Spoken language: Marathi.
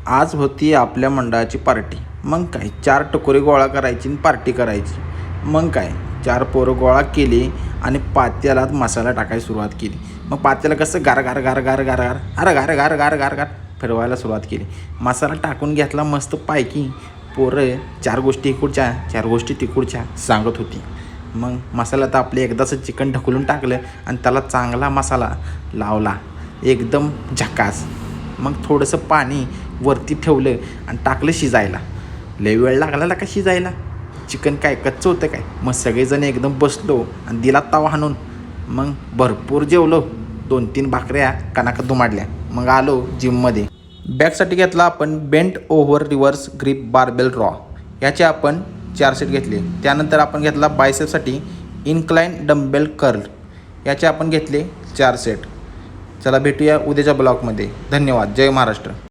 आज होती आपल्या मंडळाची पार्टी. मग काय 4 टकोरी गोळा करायची आणि पार्टी करायची. मग काय 4 पोरं गोळा केली आणि पात्यालात मसाला टाकायला सुरुवात केली. मग पात्याला कसं गार गार गार गार गार गार अरे गार गार गार गार गार फिरवायला सुरुवात केली. मसाला टाकून घेतला मस्त पैकी. पोरं 4 गोष्टी इकडच्या 4 गोष्टी तिकडच्या सांगत होती. मग मसाला तर आपले एकदाचं चिकन ढकलून टाकलं आणि त्याला चांगला मसाला लावला, एकदम झकास. मग थोडंसं पाणी वरती ठेवलं आणि टाकलं शिजायला. लय वेळ लागला का शिजायला, चिकन काय कच्चं होतं काय. मग सगळेजण एकदम बसलो आणि दिला तवा हाणून. मग भरपूर जेवलो, 2-3 भाकऱ्या कणाकात दुमाडल्या. मग आलो जिममध्ये. बॅकसाठी घेतला आपण bent over reverse grip barbell raw, याचे आपण 4 सेट घेतले. त्यानंतर आपण घेतला बायसेपसाठी इन्क्लाइन डंबेल कर्ल, याचे आपण घेतले 4 सेट. चला भेटूया उद्याच्या ब्लॉगमध्ये. धन्यवाद. जय महाराष्ट्र.